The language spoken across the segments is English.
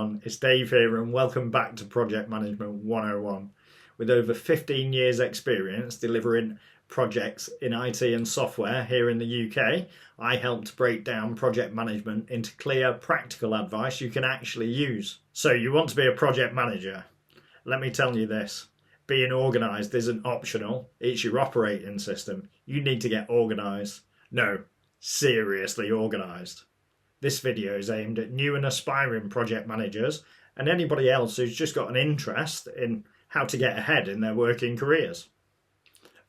everyone, it's Dave here and welcome back to Project Management 101. With over 15 years experience delivering projects in IT and software here in the UK, I help to break down project management into clear, practical advice you can actually use. So you want to be a project manager? Let me tell you this, being organised isn't optional, it's your operating system. You need to get organised. No, seriously organised. This video is aimed at new and aspiring project managers and anybody else who's just got an interest in how to get ahead in their working careers.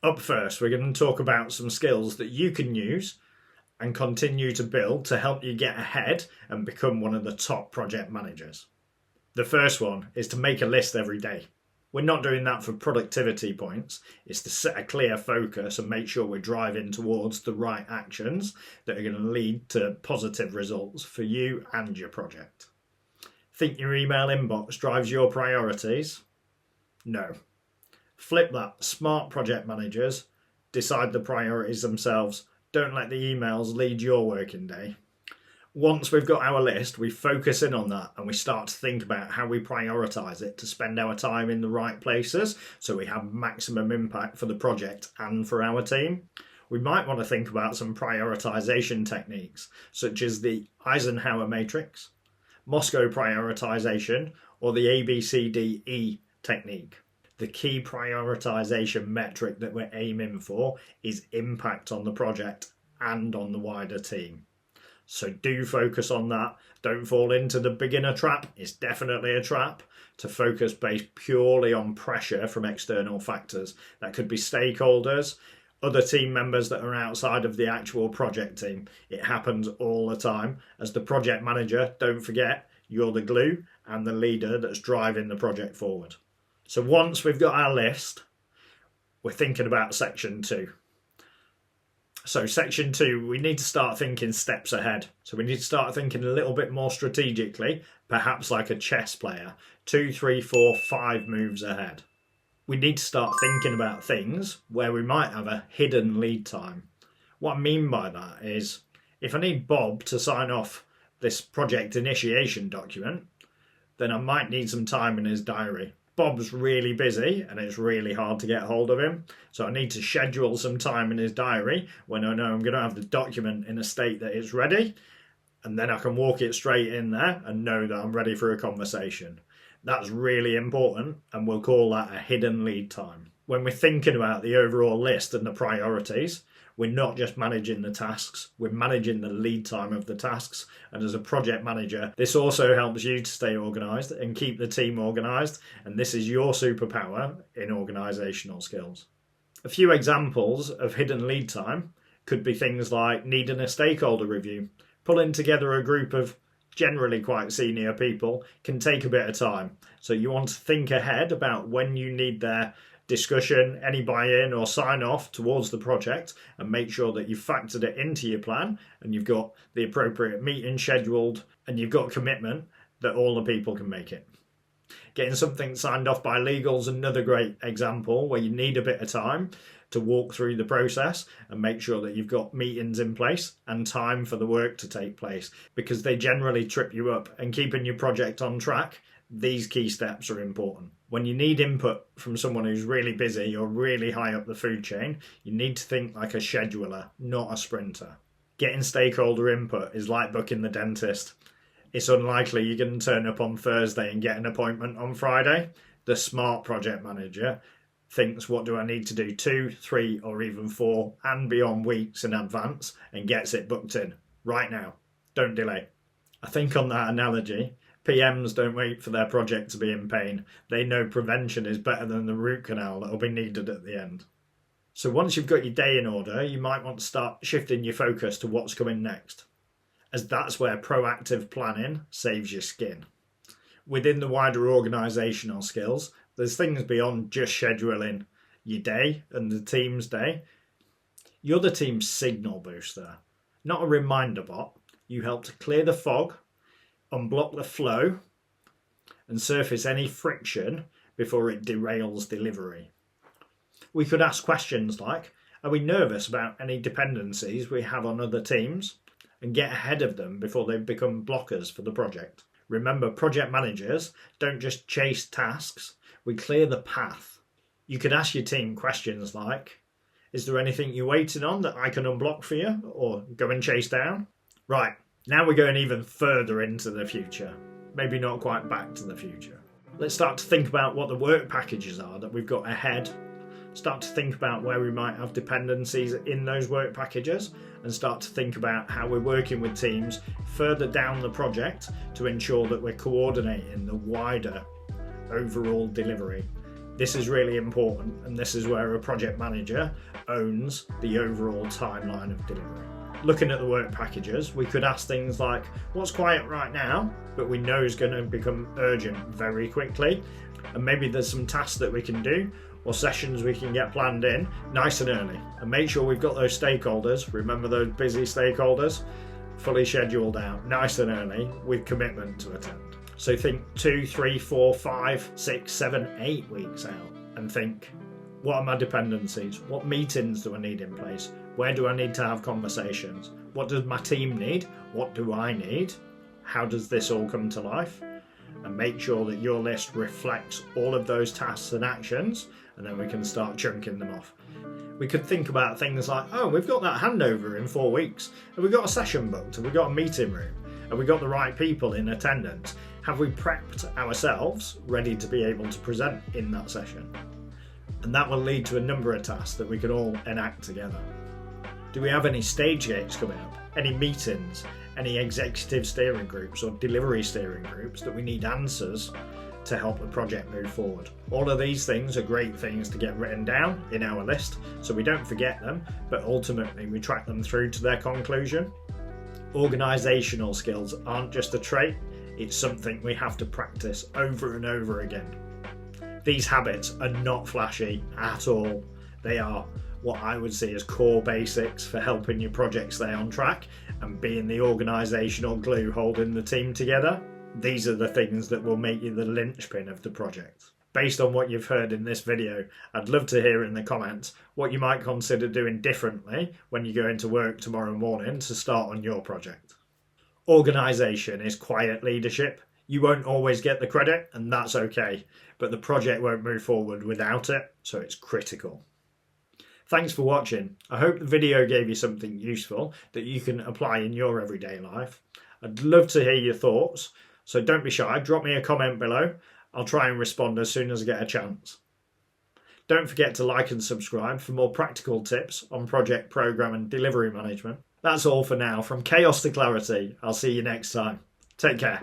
Up first, we're going to talk about some skills that you can use and continue to build to help you get ahead and become one of the top project managers. The first one is to make a list every day. We're not doing that for productivity points. It's to set a clear focus and make sure we're driving towards the right actions that are going to lead to positive results for you and your project. Think your email inbox drives your priorities? No. Flip that. Smart project managers decide the priorities themselves. Don't let the emails lead your working day. Once we've got our list, we focus in on that and we start to think about how we prioritise it to spend our time in the right places so we have maximum impact for the project and for our team. We might want to think about some prioritisation techniques such as the Eisenhower Matrix, Moscow prioritisation, or the ABCDE technique. The key prioritisation metric that we're aiming for is impact on the project and on the wider team. So do focus on that. Don't fall into the beginner trap. It's definitely a trap to focus based purely on pressure from external factors. That could be stakeholders, other team members that are outside of the actual project team. It happens all the time. As the project manager, don't forget, you're the glue and the leader that's driving the project forward. So once we've got our list, we're thinking about section 2. So section 2, we need to start thinking steps ahead. So we need to start thinking a little bit more strategically, perhaps like a chess player, 2, 3, 4, 5 moves ahead. We need to start thinking about things where we might have a hidden lead time. What I mean by that is, if I need Bob to sign off this project initiation document, then I might need some time in his diary. Bob's really busy and it's really hard to get hold of him, so I need to schedule some time in his diary when I know I'm going to have the document in a state that it's ready, and then I can walk it straight in there and know that I'm ready for a conversation. That's really important and we'll call that a hidden lead time. When we're thinking about the overall list and the priorities, we're not just managing the tasks, we're managing the lead time of the tasks. And as a project manager, this also helps you to stay organised and keep the team organised. And this is your superpower in organisational skills. A few examples of hidden lead time could be things like needing a stakeholder review. Pulling together a group of generally quite senior people can take a bit of time. So you want to think ahead about when you need their discussion, any buy-in or sign-off towards the project, and make sure that you've factored it into your plan and you've got the appropriate meeting scheduled and you've got commitment that all the people can make it. Getting something signed off by legal is another great example where you need a bit of time to walk through the process and make sure that you've got meetings in place and time for the work to take place, because they generally trip you up. And keeping your project on track, these key steps are important. When you need input from someone who's really busy or really high up the food chain, you need to think like a scheduler, not a sprinter. Getting stakeholder input is like booking the dentist. It's unlikely you're going to turn up on Thursday and get an appointment on Friday. The smart project manager thinks, what do I need to do 2, 3 or even 4 and beyond weeks in advance, and gets it booked in right now. Don't delay. I think on that analogy, PMs don't wait for their project to be in pain. They know prevention is better than the root canal that will be needed at the end. So once you've got your day in order, you might want to start shifting your focus to what's coming next, as that's where proactive planning saves your skin. Within the wider organisational skills, there's things beyond just scheduling your day and the team's day. You're the team's signal booster, not a reminder bot. You help to clear the fog, unblock the flow and surface any friction before it derails delivery. We could ask questions like, are we nervous about any dependencies we have on other teams, and get ahead of them before they become blockers for the project. Remember, project managers don't just chase tasks, we clear the path. You could ask your team questions like, is there anything you're waiting on that I can unblock for you or go and chase down? Right, now we're going even further into the future. Maybe not quite back to the future. Let's start to think about what the work packages are that we've got ahead. Start to think about where we might have dependencies in those work packages and start to think about how we're working with teams further down the project to ensure that we're coordinating the wider overall delivery. This is really important, and this is where a project manager owns the overall timeline of delivery. Looking at the work packages, we could ask things like, what's quiet right now, but we know is going to become urgent very quickly, and maybe there's some tasks that we can do or sessions we can get planned in nice and early, and make sure we've got those stakeholders, remember those busy stakeholders, fully scheduled out nice and early with commitment to attend. So think 2, 3, 4, 5, 6, 7, 8 weeks out and think, what are my dependencies? What meetings do I need in place? Where do I need to have conversations? What does my team need? What do I need? How does this all come to life? And make sure that your list reflects all of those tasks and actions, and then we can start chunking them off. We could think about things like, oh, we've got that handover in 4 weeks. Have we got a session booked? Have we got a meeting room? Have we got the right people in attendance? Have we prepped ourselves ready to be able to present in that session? And that will lead to a number of tasks that we can all enact together. Do we have any stage gates coming up? Any meetings? Any executive steering groups or delivery steering groups that we need answers to help the project move forward? All of these things are great things to get written down in our list so we don't forget them, but ultimately we track them through to their conclusion. Organisational skills aren't just a trait, it's something we have to practice over and over again. These habits are not flashy at all. They are what I would see as core basics for helping your project stay on track and being the organisational glue holding the team together. These are the things that will make you the linchpin of the project. Based on what you've heard in this video, I'd love to hear in the comments what you might consider doing differently when you go into work tomorrow morning to start on your project. Organisation is quiet leadership. You won't always get the credit, and that's okay, but the project won't move forward without it, so it's critical. Thanks for watching. I hope the video gave you something useful that you can apply in your everyday life. I'd love to hear your thoughts, so don't be shy, drop me a comment below. I'll try and respond as soon as I get a chance. Don't forget to like and subscribe for more practical tips on project, program and delivery management. That's all for now. From chaos to clarity. I'll see you next time. Take care.